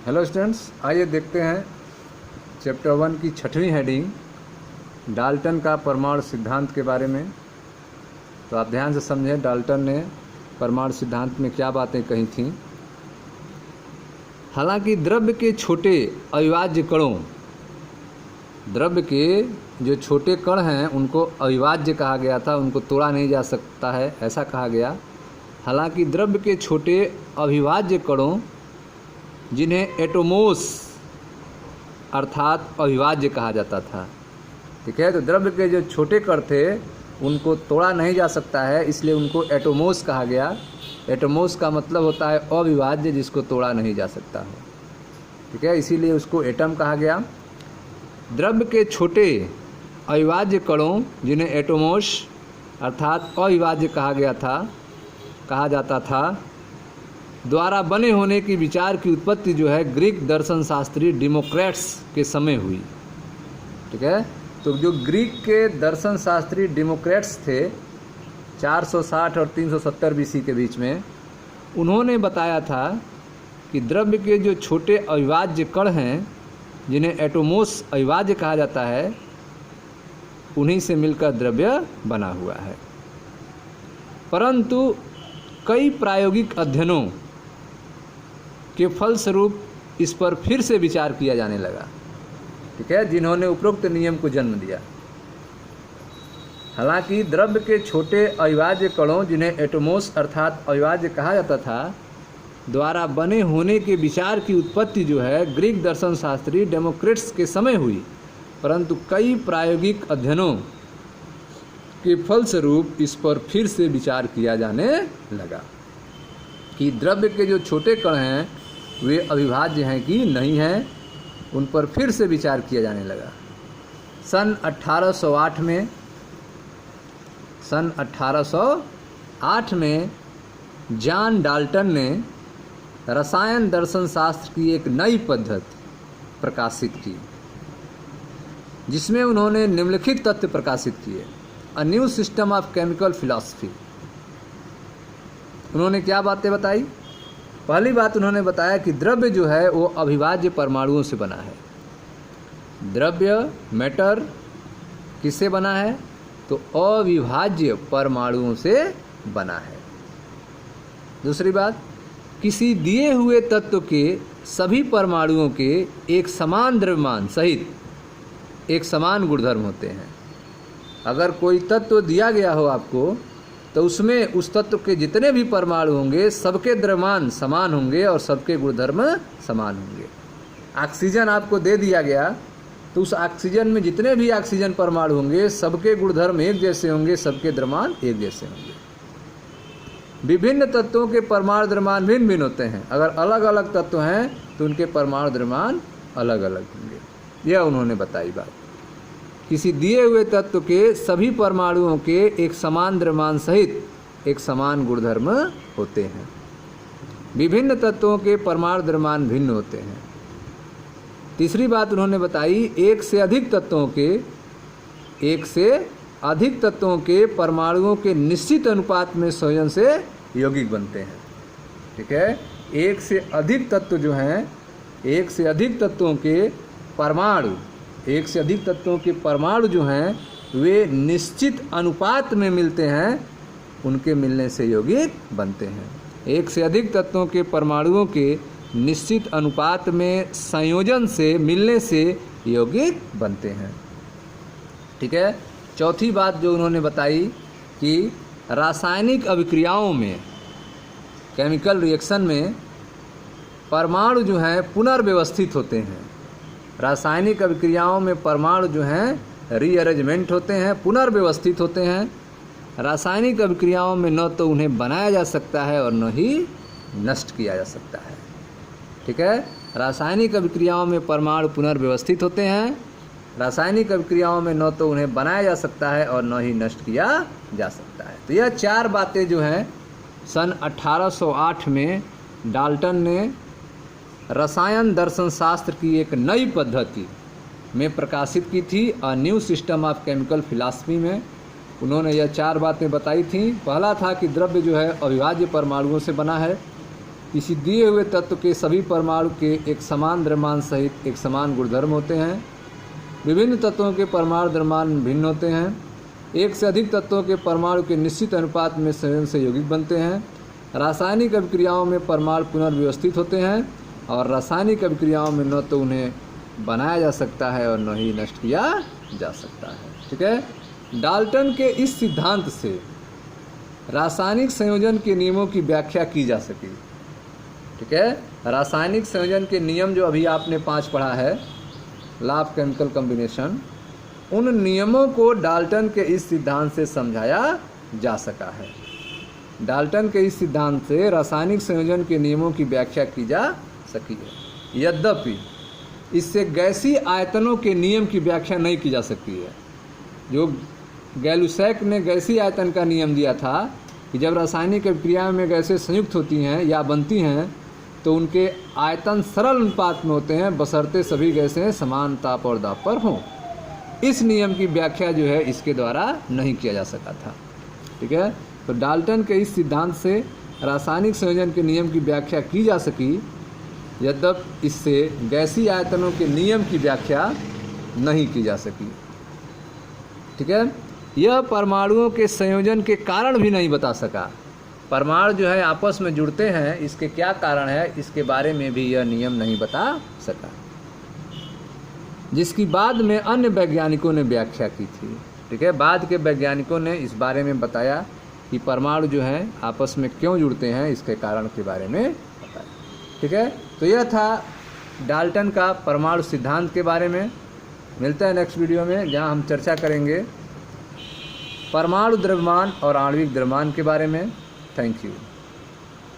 Hello students, आइए देखते हैं चैप्टर 1 की 6वीं हेडिंग डाल्टन का परमाणु सिद्धांत के बारे में। तो आप ध्यान से समझें, डाल्टन ने परमाणु सिद्धांत में क्या बातें कही थीं। हालांकि द्रव्य के छोटे अविभाज्य कणों, द्रव्य के जो छोटे कण हैं उनको अविभाज्य कहा गया था, उनको तोड़ा नहीं जा सकता है, ऐसा कहा गया। हालांकि द्रव्य के छोटे अविभाज्य कणों जिन्हें एटोमोस अर्थात अविभाज्य कहा जाता था, ठीक है। तो द्रव्य के जो छोटे कण थे उनको तोड़ा नहीं जा सकता है, इसलिए उनको एटोमोस कहा गया। एटोमोस का मतलब होता है अविभाज्य, जिसको तोड़ा नहीं जा सकता है, ठीक है, इसीलिए उसको एटम कहा गया। द्रव्य के छोटे अविभाज्य कणों जिन्हें एटोमोस अर्थात अविभाज्य कहा जाता था द्वारा बने होने की विचार की उत्पत्ति जो है ग्रीक दर्शन शास्त्री डेमोक्रेट्स के समय हुई, ठीक है। तो जो ग्रीक के दर्शन शास्त्री डेमोक्रेट्स थे 460 और 370 बीसी के बीच में, उन्होंने बताया था कि द्रव्य के जो छोटे अविभाज्य कण हैं जिन्हें एटोमोस अविभाज्य कहा जाता है, उन्हीं से मिलकर द्रव्य बना हुआ है। परंतु कई प्रायोगिक अध्ययनों के फलस्वरूप इस पर फिर से विचार किया जाने लगा, ठीक है, जिन्होंने उपरोक्त नियम को जन्म दिया। हालांकि द्रव्य के छोटे अविभाज्य कणों जिन्हें एटोमोस अर्थात अविभाज्य कहा जाता था द्वारा बने होने के विचार की उत्पत्ति जो है ग्रीक दर्शन शास्त्री डेमोक्रेट्स के समय हुई, परंतु कई प्रायोगिक अध्ययनों के फलस्वरूप इस पर फिर से विचार किया जाने लगा कि द्रव्य के जो छोटे कण हैं वे अविभाज्य हैं कि नहीं हैं। उन पर फिर से विचार किया जाने लगा। सन 1808 में जॉन डाल्टन ने रसायन दर्शन शास्त्र की एक नई पद्धति प्रकाशित की, जिसमें उन्होंने निम्नलिखित तथ्य प्रकाशित किए। A new system of chemical philosophy. उन्होंने क्या बातें बताई? पहली बात उन्होंने बताया कि द्रव्य जो है वो अविभाज्य परमाणुओं से बना है। द्रव्य मैटर किससे बना है? तो अविभाज्य परमाणुओं से बना है। दूसरी बात, किसी दिए हुए तत्व के सभी परमाणुओं के एक समान द्रव्यमान सहित एक समान गुणधर्म होते हैं। अगर कोई तत्व दिया गया हो आपको, तो उसमें उस तत्व के जितने भी परमाणु होंगे सबके द्रव्यमान समान होंगे और सबके गुणधर्म समान होंगे। ऑक्सीजन आपको दे दिया गया तो उस ऑक्सीजन में जितने भी ऑक्सीजन परमाणु होंगे सबके गुणधर्म एक जैसे होंगे, सबके द्रव्यमान एक जैसे होंगे। विभिन्न तत्वों के परमाणु द्रव्यमान भिन्न भिन्न होते हैं। अगर अलग अलग तत्व हैं तो उनके परमाणु द्रव्यमान अलग अलग होंगे। यह उन्होंने बताई बात। किसी दिए हुए तत्व के सभी परमाणुओं के एक समान द्रव्यमान सहित एक समान गुणधर्म होते हैं। विभिन्न तत्वों के परमाणु द्रव्यमान भिन्न होते हैं। तीसरी बात उन्होंने बताई, एक से अधिक तत्वों के परमाणुओं के निश्चित अनुपात में संयोजन से यौगिक बनते हैं, ठीक है। एक से अधिक तत्व जो हैं, एक से अधिक तत्वों के परमाणु जो हैं वे निश्चित अनुपात में मिलते हैं, उनके मिलने से यौगिक बनते हैं। एक से अधिक तत्वों के परमाणुओं के निश्चित अनुपात में संयोजन से मिलने से यौगिक बनते हैं, ठीक है। चौथी बात जो उन्होंने बताई कि रासायनिक अभिक्रियाओं में, केमिकल रिएक्शन में परमाणु जो हैं पुनर्व्यवस्थित होते हैं। रासायनिक अभिक्रियाओं में परमाणु जो हैं रीअरेंजमेंट होते हैं, पुनर्व्यवस्थित होते हैं। रासायनिक अभिक्रियाओं में न तो उन्हें बनाया जा सकता है और न ही नष्ट किया जा सकता है, ठीक है। रासायनिक अभिक्रियाओं में परमाणु पुनर्व्यवस्थित होते हैं। रासायनिक अभिक्रियाओं में न तो उन्हें बनाया जा सकता है और न ही नष्ट किया जा सकता है। तो यह चार बातें जो हैं सन 1808 में डाल्टन ने रसायन दर्शन शास्त्र की एक नई पद्धति में प्रकाशित की थी। A new system of chemical philosophy में उन्होंने यह चार बातें बताई थी। पहला था कि द्रव्य जो है अविभाज्य परमाणुओं से बना है। किसी दिए हुए तत्व के सभी परमाणु के एक समान द्रव्यमान सहित एक समान गुणधर्म होते हैं। विभिन्न तत्वों के परमाणु द्रव्यमान भिन्न होते हैं। एक से अधिक तत्वों के परमाणु के निश्चित अनुपात में संयोजन से यौगिक बनते हैं। रासायनिक अभिक्रियाओं में परमाणु पुनर्व्यवस्थित होते हैं और रासायनिक अभिक्रियाओं में न तो उन्हें बनाया जा सकता है और न ही नष्ट किया जा सकता है। ठीक है। डाल्टन के इस सिद्धांत से रासायनिक संयोजन के नियमों की व्याख्या की जा सकी। ठीक है। रासायनिक संयोजन के नियम जो अभी आपने 5 पढ़ा है, लॉ ऑफ केमिकल कॉम्बिनेशन, उन नियमों को डाल्टन के इस सिद्धांत से समझाया जा सका है। डाल्टन के इस सिद्धांत से रासायनिक संयोजन के नियमों की व्याख्या की जा सकी है। यद्यपि इससे गैसीय आयतनों के नियम की व्याख्या नहीं की जा सकती है। जो गैलुसैक ने गैसीय आयतन का नियम दिया था कि जब रासायनिक अभिक्रिया में गैसें संयुक्त होती हैं या बनती हैं तो उनके आयतन सरल अनुपात में होते हैं, बशर्ते सभी गैसें समान ताप और दाब पर हों। इस नियम की व्याख्या जो है इसके द्वारा नहीं किया जा सका था। ठीक है। तो डाल्टन के इस सिद्धांत से रासायनिक संयोजन के नियम की व्याख्या की जा सकी, यद्यपि इससे गैसीय आयतनों के नियम की व्याख्या नहीं की जा सकी। ठीक है। यह परमाणुओं के संयोजन के कारण भी नहीं बता सका। परमाणु जो है आपस में जुड़ते हैं, इसके क्या कारण है इसके बारे में भी यह नियम नहीं बता सका, जिसकी बाद में अन्य वैज्ञानिकों ने व्याख्या की थी। ठीक है। बाद के वैज्ञानिकों ने इस बारे में बताया कि परमाणु जो हैं आपस में क्यों जुड़ते हैं, इसके कारण के बारे में बताया। ठीक है। तो यह था डाल्टन का परमाणु सिद्धांत के बारे में। मिलता है नेक्स्ट वीडियो में, जहां हम चर्चा करेंगे परमाणु द्रव्यमान और आणविक द्रव्यमान के बारे में। Thank you.